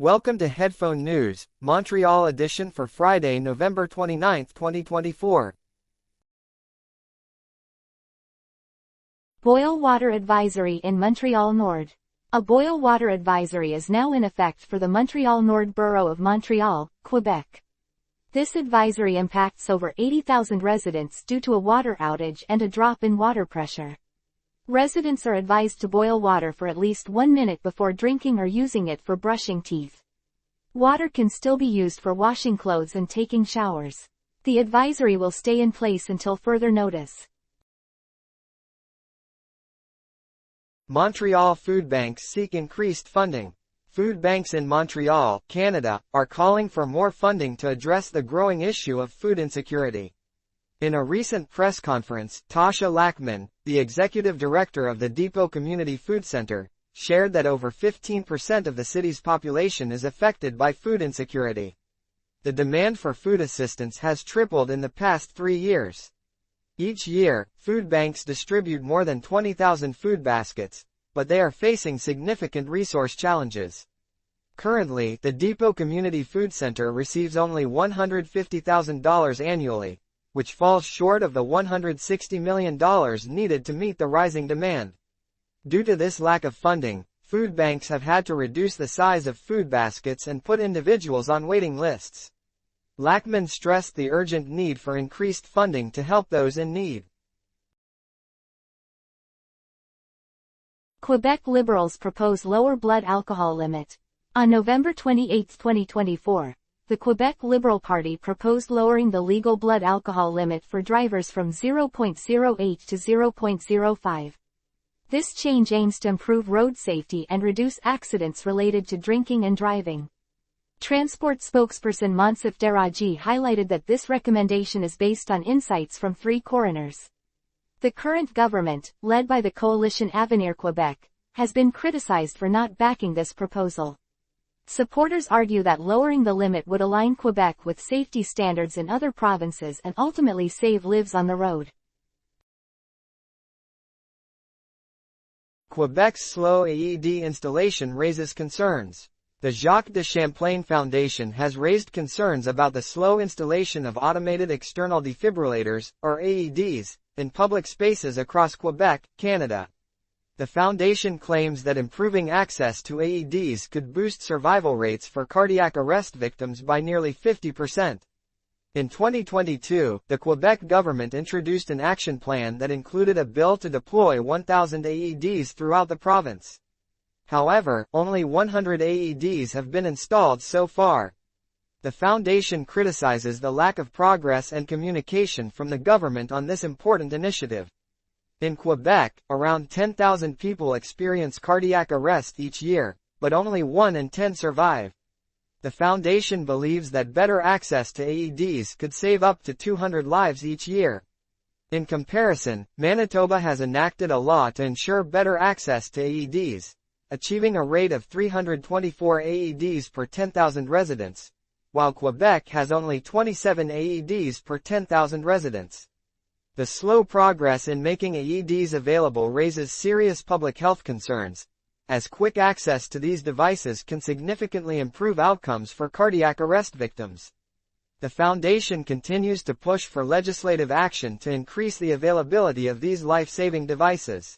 Welcome to Headphone News, Montreal edition for Friday, November 29, 2024. Boil water advisory in Montreal-Nord. A boil water advisory is now in effect for the Montreal-Nord borough of Montreal, Quebec. This advisory impacts over 80,000 residents due to a water outage and a drop in water pressure. Residents are advised to boil water for at least 1 minute before drinking or using it for brushing teeth. Water can still be used for washing clothes and taking showers. The advisory will stay in place until further notice. Montreal food banks seek increased funding. Food banks in Montreal, Canada, are calling for more funding to address the growing issue of food insecurity. In a recent press conference, Tasha Lackman, the executive director of the Depot Community Food Center, shared that over 15% of the city's population is affected by food insecurity. The demand for food assistance has tripled in the past 3 years. Each year, food banks distribute more than 20,000 food baskets, but they are facing significant resource challenges. Currently, the Depot Community Food Center receives only $150,000 annually, which falls short of the $160 million needed to meet the rising demand. Due to this lack of funding, food banks have had to reduce the size of food baskets and put individuals on waiting lists. Lackman stressed the urgent need for increased funding to help those in need. Quebec Liberals propose lower blood alcohol limit. On November 28, 2024, the Quebec Liberal Party proposed lowering the legal blood alcohol limit for drivers from 0.08 to 0.05. This change aims to improve road safety and reduce accidents related to drinking and driving. Transport spokesperson Monsef Deraji highlighted that this recommendation is based on insights from 3 coroners. The current government, led by the coalition Avenir Quebec, has been criticized for not backing this proposal. Supporters argue that lowering the limit would align Quebec with safety standards in other provinces and ultimately save lives on the road. Quebec's slow AED installation raises concerns. The Jacques de Champlain Foundation has raised concerns about the slow installation of automated external defibrillators, or AEDs, in public spaces across Quebec, Canada. The foundation claims that improving access to AEDs could boost survival rates for cardiac arrest victims by nearly 50%. In 2022, the Quebec government introduced an action plan that included a bill to deploy 1,000 AEDs throughout the province. However, only 100 AEDs have been installed so far. The foundation criticizes the lack of progress and communication from the government on this important initiative. In Quebec, around 10,000 people experience cardiac arrest each year, but only 1 in 10 survive. The foundation believes that better access to AEDs could save up to 200 lives each year. In comparison, Manitoba has enacted a law to ensure better access to AEDs, achieving a rate of 324 AEDs per 10,000 residents, while Quebec has only 27 AEDs per 10,000 residents. The slow progress in making AEDs available raises serious public health concerns, as quick access to these devices can significantly improve outcomes for cardiac arrest victims. The foundation continues to push for legislative action to increase the availability of these life-saving devices.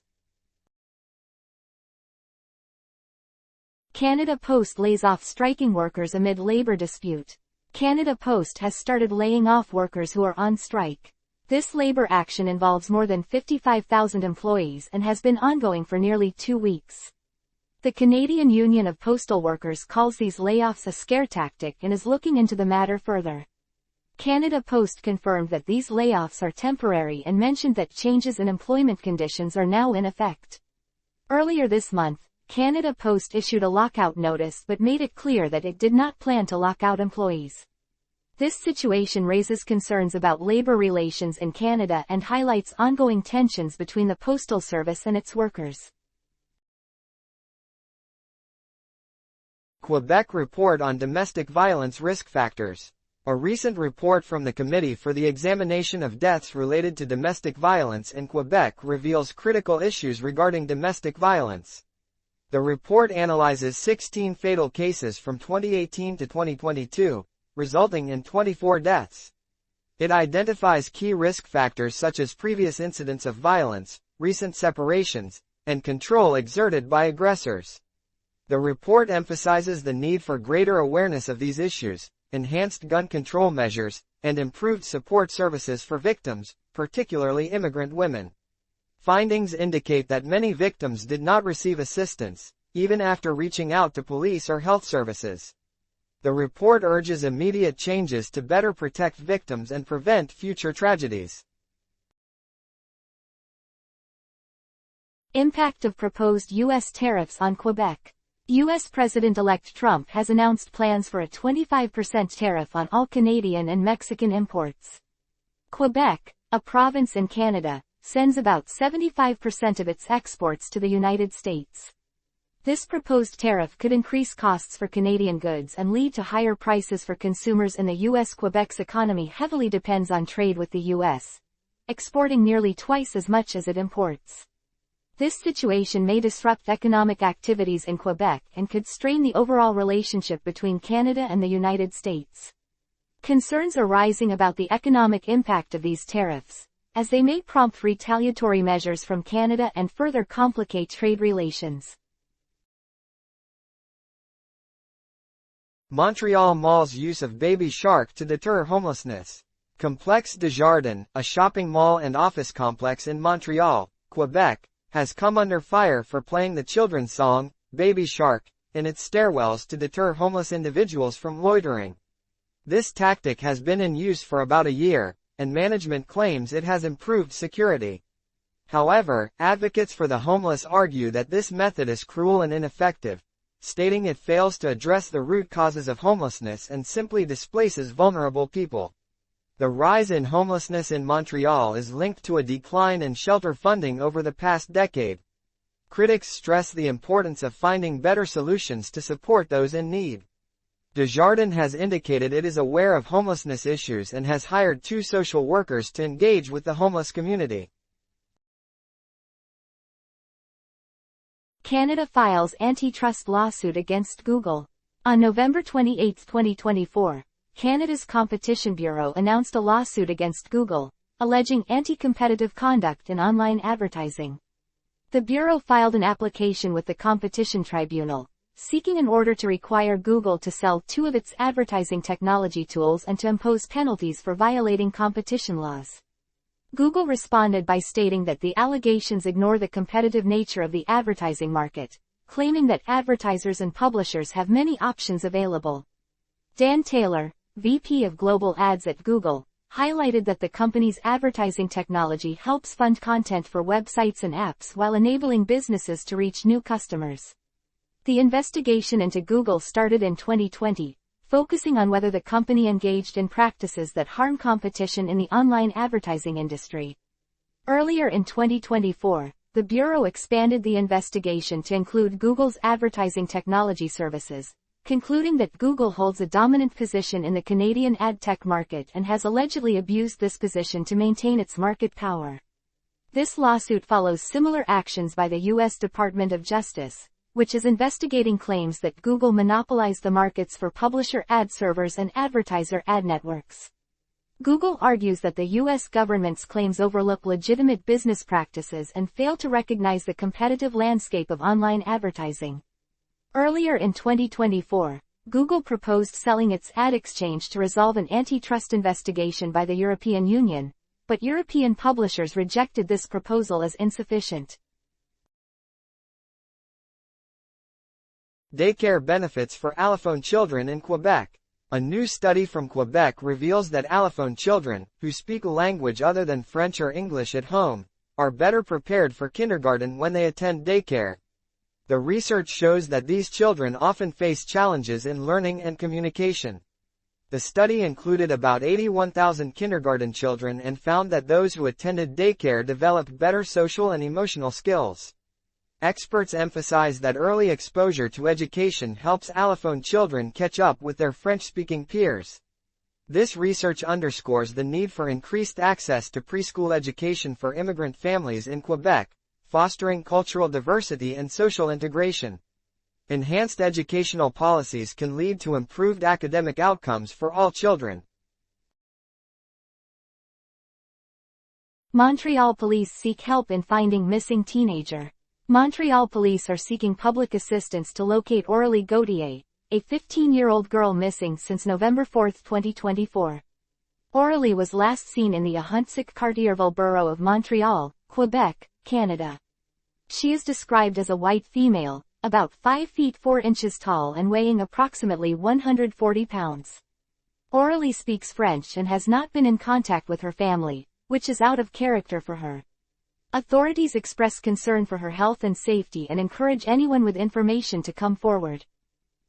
Canada Post lays off striking workers amid labor dispute. Canada Post has started laying off workers who are on strike. This labor action involves more than 55,000 employees and has been ongoing for nearly 2 weeks. The Canadian Union of Postal Workers calls these layoffs a scare tactic and is looking into the matter further. Canada Post confirmed that these layoffs are temporary and mentioned that changes in employment conditions are now in effect. Earlier this month, Canada Post issued a lockout notice but made it clear that it did not plan to lock out employees. This situation raises concerns about labor relations in Canada and highlights ongoing tensions between the Postal Service and its workers. Quebec Report on Domestic Violence Risk Factors. A recent report from the Committee for the Examination of Deaths Related to Domestic Violence in Quebec reveals critical issues regarding domestic violence. The report analyzes 16 fatal cases from 2018 to 2022, resulting in 24 deaths. It identifies key risk factors such as previous incidents of violence, recent separations, and control exerted by aggressors. The report emphasizes the need for greater awareness of these issues, enhanced gun control measures, and improved support services for victims, particularly immigrant women. Findings indicate that many victims did not receive assistance, even after reaching out to police or health services. The report urges immediate changes to better protect victims and prevent future tragedies. Impact of proposed U.S. tariffs on Quebec. U.S. President-elect Trump has announced plans for a 25% tariff on all Canadian and Mexican imports. Quebec, a province in Canada, sends about 75% of its exports to the United States. This proposed tariff could increase costs for Canadian goods and lead to higher prices for consumers in the U.S. Quebec's economy heavily depends on trade with the U.S., exporting nearly twice as much as it imports. This situation may disrupt economic activities in Quebec and could strain the overall relationship between Canada and the United States. Concerns are rising about the economic impact of these tariffs, as they may prompt retaliatory measures from Canada and further complicate trade relations. Montreal Mall's use of Baby Shark to deter homelessness. Complexe Desjardins, a shopping mall and office complex in Montreal, Quebec, has come under fire for playing the children's song, Baby Shark, in its stairwells to deter homeless individuals from loitering. This tactic has been in use for about a year, and management claims it has improved security. However, advocates for the homeless argue that this method is cruel and ineffective, stating it fails to address the root causes of homelessness and simply displaces vulnerable people. The rise in homelessness in Montreal is linked to a decline in shelter funding over the past decade. Critics stress the importance of finding better solutions to support those in need. Desjardins has indicated it is aware of homelessness issues and has hired 2 social workers to engage with the homeless community. Canada files antitrust lawsuit against Google. On November 28, 2024, Canada's Competition Bureau announced a lawsuit against Google, alleging anti-competitive conduct in online advertising. The Bureau filed an application with the Competition Tribunal, seeking an order to require Google to sell 2 of its advertising technology tools and to impose penalties for violating competition laws. Google responded by stating that the allegations ignore the competitive nature of the advertising market, claiming that advertisers and publishers have many options available. Dan Taylor, VP of Global Ads at Google, highlighted that the company's advertising technology helps fund content for websites and apps while enabling businesses to reach new customers. The investigation into Google started in 2020, focusing on whether the company engaged in practices that harm competition in the online advertising industry. Earlier in 2024, the Bureau expanded the investigation to include Google's advertising technology services, concluding that Google holds a dominant position in the Canadian ad tech market and has allegedly abused this position to maintain its market power. This lawsuit follows similar actions by the U.S. Department of Justice, which is investigating claims that Google monopolized the markets for publisher ad servers and advertiser ad networks. Google argues that the U.S. government's claims overlook legitimate business practices and fail to recognize the competitive landscape of online advertising. Earlier in 2024, Google proposed selling its ad exchange to resolve an antitrust investigation by the European Union, but European publishers rejected this proposal as insufficient. Daycare benefits for Allophone children in Quebec. A new study from Quebec reveals that Allophone children, who speak a language other than French or English at home, are better prepared for kindergarten when they attend daycare. The research shows that these children often face challenges in learning and communication. The study included about 81,000 kindergarten children and found that those who attended daycare developed better social and emotional skills. Experts emphasize that early exposure to education helps Allophone children catch up with their French-speaking peers. This research underscores the need for increased access to preschool education for immigrant families in Quebec, fostering cultural diversity and social integration. Enhanced educational policies can lead to improved academic outcomes for all children. Montreal police seek help in finding missing teenager. Montreal police are seeking public assistance to locate Aurélie Gauthier, a 15-year-old girl missing since November 4, 2024. Aurélie was last seen in the Ahuntsic-Cartierville borough of Montreal, Quebec, Canada. She is described as a white female, about 5 feet 4 inches tall and weighing approximately 140 pounds. Aurélie speaks French and has not been in contact with her family, which is out of character for her. Authorities express concern for her health and safety and encourage anyone with information to come forward.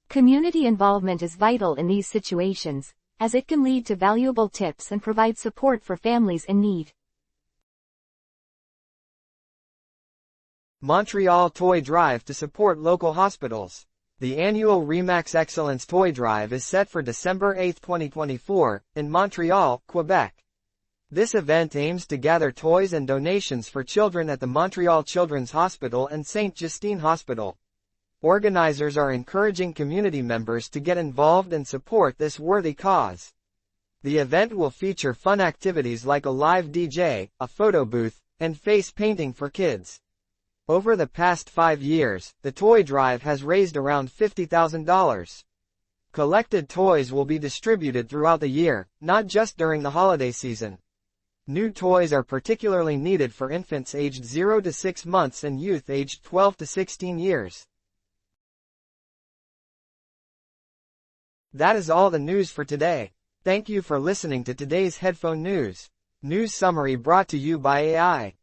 Community involvement is vital in these situations, as it can lead to valuable tips and provide support for families in need. Montreal Toy Drive to support local hospitals. The annual RE/MAX Excellence Toy Drive is set for December 8, 2024, in Montreal, Quebec. This event aims to gather toys and donations for children at the Montreal Children's Hospital and Saint Justine Hospital. Organizers are encouraging community members to get involved and support this worthy cause. The event will feature fun activities like a live DJ, a photo booth, and face painting for kids. Over the past 5 years, the toy drive has raised around $50,000. Collected toys will be distributed throughout the year, not just during the holiday season. New toys are particularly needed for infants aged 0 to 6 months and youth aged 12 to 16 years. That is all the news for today. Thank you for listening to today's headphone news. News summary brought to you by AI.